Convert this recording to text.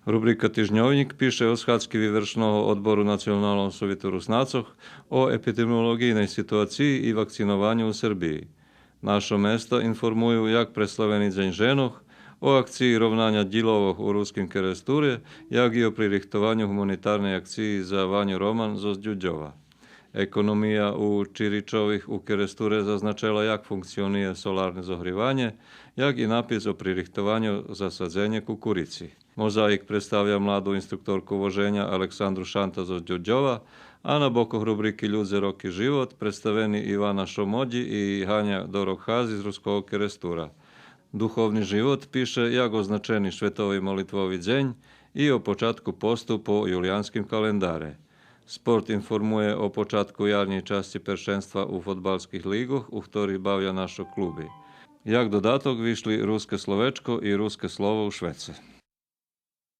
Rubrika Tyžňovník píše o schádzky vývršného odboru Nacionálneho sovitu Rusnácoch o epidemiologijnej situácii i vakcinovaniu u Srbiji. Naše mesto informujú jak preslavený deň ženoch, o akciji rovnania dilovog u ruskim keresture, jak i o pririhtovanju humanitarnej akciji za Vanju Roman zo Zdjuđova. Ekonomija u Čiričovih u keresture zaznačila jak funkcionuje solarne zohrivanje, jak i napis o pririhtovanju zasadzenje kukurici. Mozaik predstavlja mladu instruktorku voženja Aleksandru Šanta zo Zdjuđova, a na bokoh rubriki Ľudze, roky, život predstaveni Ivana Šomodji i Hanja Dorokház iz ruskog kerestura. Duchovni život piše jak označeni Švetovi molitvovi deň i o počatku postu po julijanskim kalendare. Sport informuje o počatku jarnjej časti prvenstva u fotbalskih ligoh, u ktorých bavia našo kluby. Jak dodatok vyšli ruske slovečko i ruske slovo u Švece.